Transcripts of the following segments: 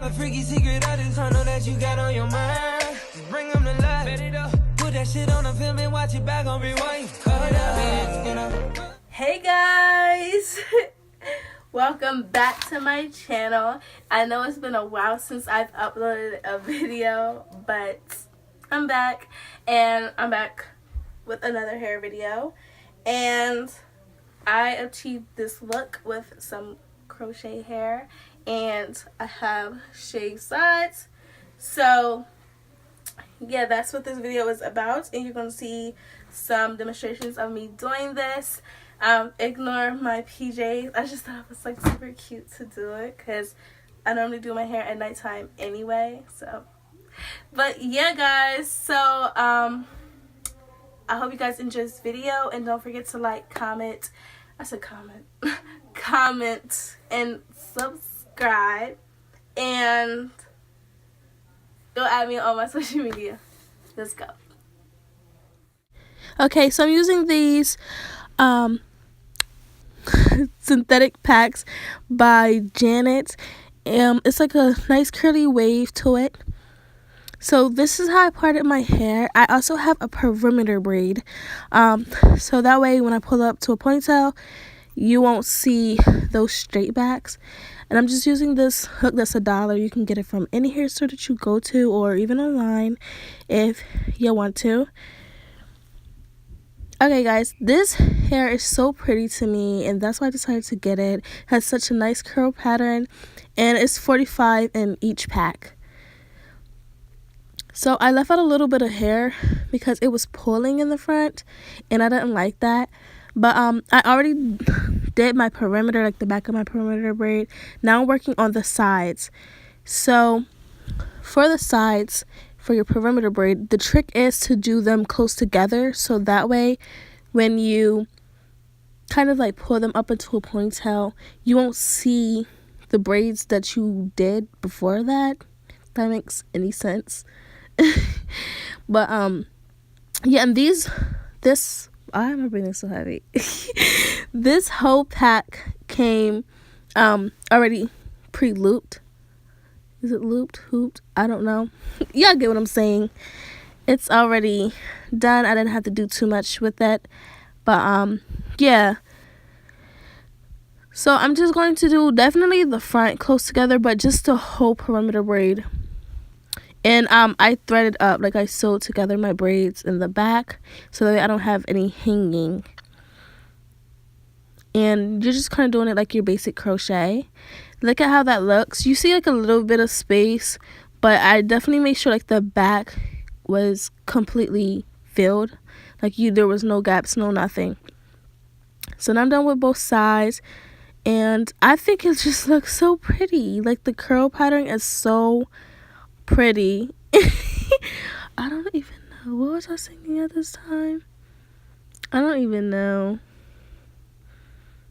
A freaky secret, I just know that you got on your mind. Just bring them to life. Bet it up. Put that shit on the film and watch it back on rewind. Hey guys! Welcome back to my channel. I know it's been a while since I've uploaded a video, but I'm back. And I'm back with another hair video. And I achieved this look with some crochet hair. And I have shaved sides. So yeah, that's what this video is about, and you're going to see some demonstrations of me doing this. Ignore my PJs. I just thought it was like super cute to do it because I normally do my hair at nighttime anyway. So, but yeah, guys, so I hope you guys enjoy this video, and don't forget to like, comment, I said comment comment and subscribe, and go add me on all my social media. Let's go. Okay, so I'm using these synthetic packs by Janet. It's like a nice curly wave to it. So this is how I parted my hair. I also have a perimeter braid. So that way when I pull up to a ponytail, you won't see those straight backs. And I'm just using this hook that's $1. You can get it from any hair store that you go to, or even online if you want to. Okay guys, this hair is so pretty to me, and that's why I decided to get it. It has such a nice curl pattern, and it's 45 in each pack. So I left out a little bit of hair because it was pulling in the front, and I didn't like that. But I already did my perimeter, like the back of my perimeter braid. Now I'm working on the sides. So for the sides, for your perimeter braid, the trick is to do them close together, so that way when you kind of like pull them up into a ponytail, you won't see the braids that you did before that. If that makes any sense. But yeah, and this why am I bringing so heavy? This whole pack came already pre-looped. Is it looped? Hooped? I don't know. Y'all get what I'm saying. It's already done. I didn't have to do too much with it. But yeah. So I'm just going to do definitely the front close together, but just the whole perimeter braid. And I threaded up, like I sewed together my braids in the back so that way I don't have any hanging. And you're just kind of doing it like your basic crochet. Look at how that looks. You see like a little bit of space, but I definitely made sure like the back was completely filled. Like there was no gaps, no nothing. So now I'm done with both sides, and I think it just looks so pretty. Like the curl pattern is so pretty. I don't even know. What was I singing at this time? I don't even know.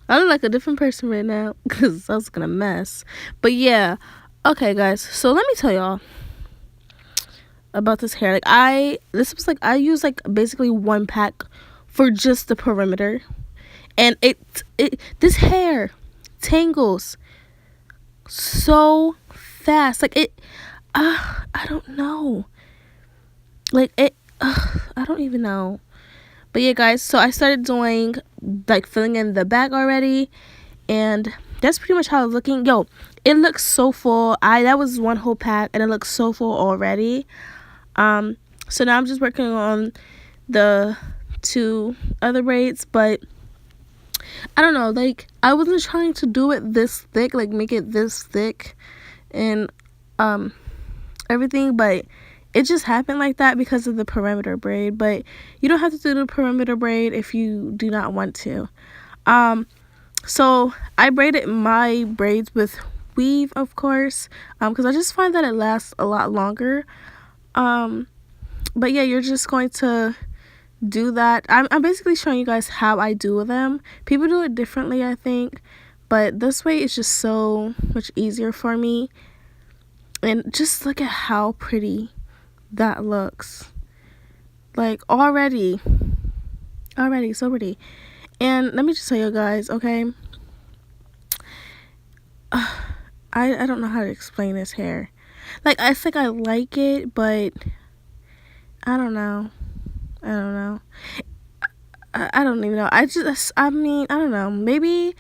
I look like a different person right now because I was gonna mess. But yeah. Okay guys, so let me tell y'all about this hair. Like I use like basically one pack for just the perimeter, and this hair tangles so fast. Like I don't know. Like I don't even know. But yeah, guys, so I started doing like filling in the back already, and that's pretty much how it's looking. Yo, it looks so full. That was one whole pack, and it looks so full already. So now I'm just working on the 2 other braids, but I don't know. Like I wasn't trying to do it this thick, like make it this thick, and everything, but it just happened like that because of the perimeter braid. But you don't have to do the perimeter braid if you do not want to. So I braided my braids with weave, of course, because I just find that it lasts a lot longer. But yeah, you're just going to do that. I'm basically showing you guys how I do them. People do it differently, I think, but this way it's just so much easier for me. And just look at how pretty that looks. Like already so pretty. And let me just tell you guys, okay, I don't know how to explain this hair. Like, I think I like it, but I don't know. I don't know. I don't even know. I mean, I don't know. Maybe,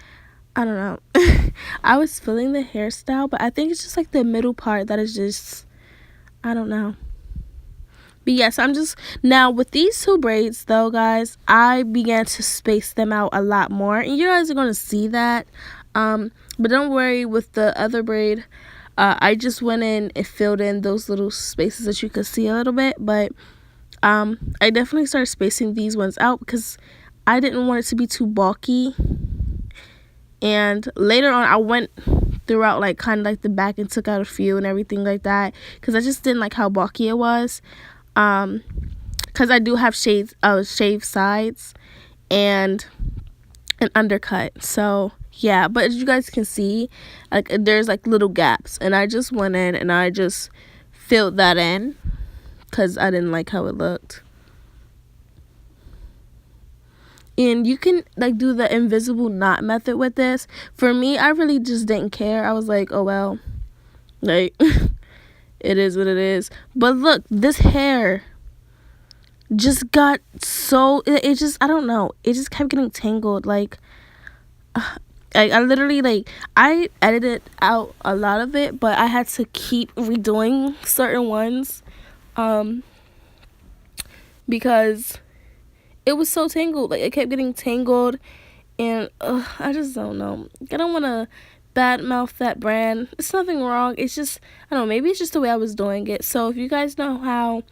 I don't know. I was feeling the hairstyle, but I think it's just like the middle part that is just, I don't know. But yes, I'm just, now with these two braids though, guys, I began to space them out a lot more. And you guys are going to see that. But don't worry, with the other braid, I just went in and filled in those little spaces that you could see a little bit. But I definitely started spacing these ones out because I didn't want it to be too bulky. And later on, I went throughout like kind of like the back and took out a few and everything like that because I just didn't like how bulky it was. Because I do have shaved sides and an undercut. So yeah, but as you guys can see, like there's like little gaps, and I just went in and I just filled that in because I didn't like how it looked. And you can like do the invisible knot method with this. For me, I really just didn't care. I was like, oh well, like it is what it is. But look, this hair just got so, it just, I don't know, it just kept getting tangled. Like I literally, like, I edited out a lot of it, but I had to keep redoing certain ones because it was so tangled. Like, it kept getting tangled, and I just don't know. I don't want to badmouth that brand. It's nothing wrong. It's just, I don't know, maybe it's just the way I was doing it. So if you guys know how,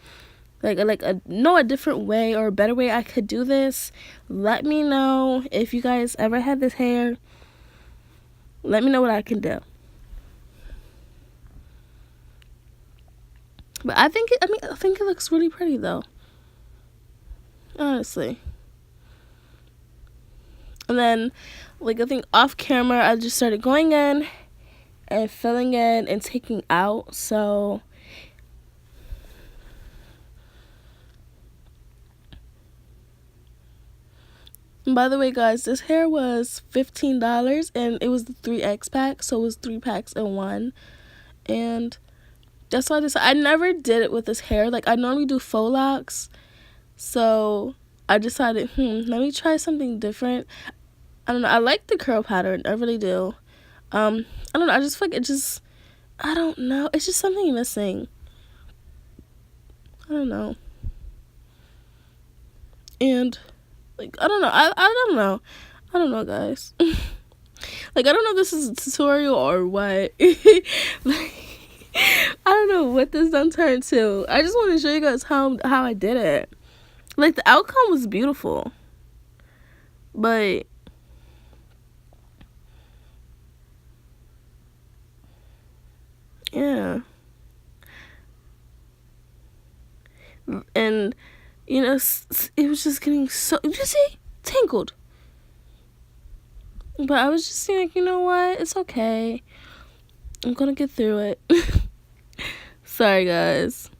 know a different way or a better way I could do this, let me know. If you guys ever had this hair, let me know what I can do. But I think it looks really pretty though, honestly. And then, like, I think off camera, I just started going in and filling in and taking out. So and by the way, guys, this hair was $15, and it was the 3X pack, so it was 3 packs in one. And that's why I decided, I never did it with this hair. Like, I normally do faux locks, so I decided, let me try something different. I don't know, I like the curl pattern, I really do. I don't know, I just feel like it just, I don't know, it's just something missing. I don't know. And like, I don't know, I don't know. I don't know, guys. Like, I don't know if this is a tutorial or what. Like, I don't know what this done turned to. I just want to show you guys how I did it. Like, the outcome was beautiful. But yeah. And, you know, it was just getting so, you see, tangled. But I was just like, you know what? It's okay. I'm gonna get through it. Sorry, guys.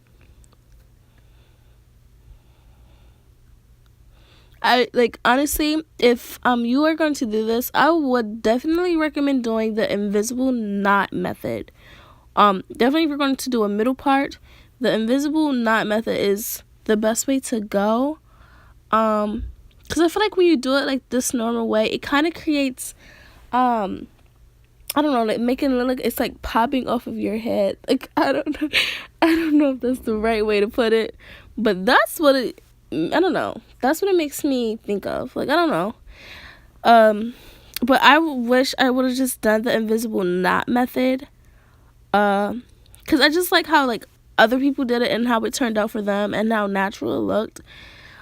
Honestly, if you are going to do this, I would definitely recommend doing the invisible knot method. Definitely if you're going to do a middle part, the invisible knot method is the best way to go. Because I feel like when you do it like this normal way, it kind of creates, I don't know, like making it look like it's like popping off of your head. Like, I don't know if that's the right way to put it, but that's what it, I don't know. That's what it makes me think of. Like, I don't know. But I wish I would have just done the invisible knot method. Because I just like how, like, other people did it and how it turned out for them and how natural it looked.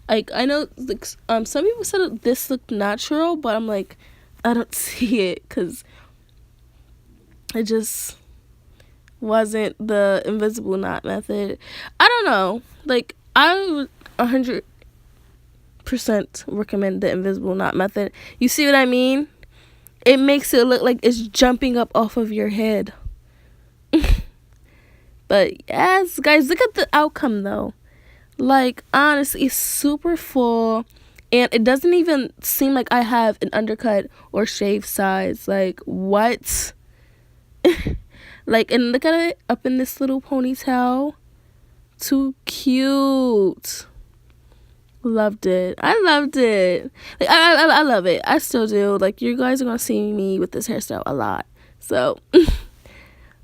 Like, I know, like, some people said this looked natural, but I'm like, I don't see it because it just wasn't the invisible knot method. I don't know. Like, I would 100% recommend the invisible knot method. You see what I mean? It makes it look like it's jumping up off of your head. But yes, guys, look at the outcome though. Like, honestly, it's super full, and it doesn't even seem like I have an undercut or shave size. Like, what? Like, and look at it up in this little ponytail. Too cute. Loved it. I loved it. Like, I love it. I still do. Like, you guys are gonna see me with this hairstyle a lot. So,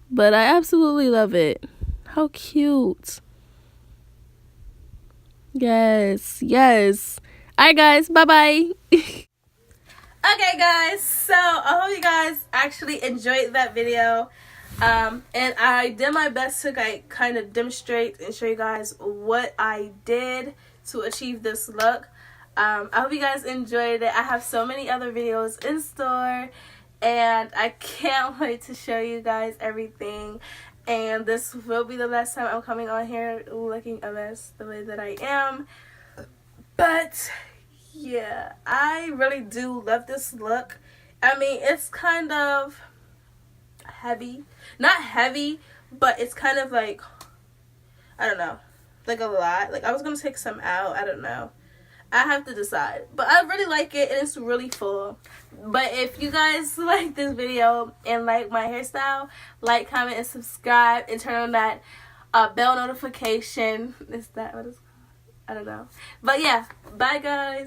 but I absolutely love it. How cute. Yes, yes. Alright, guys. Bye-bye. Okay, guys. So, I hope you guys actually enjoyed that video. And I did my best to like kind of demonstrate and show you guys what I did to achieve this look. I hope you guys enjoyed it. I have so many other videos in store, and I can't wait to show you guys everything. And this will be the last time I'm coming on here looking a mess the way that I am. But yeah, I really do love this look. I mean, it's kind of heavy. Not heavy, but it's kind of like, I don't know, like a lot. Like, I was going to take some out. I don't know. I have to decide. But I really like it, and it's really full. But if you guys like this video and like my hairstyle, like, comment, and subscribe, and turn on that bell notification. Is that what it's called? I don't know. But yeah, bye guys.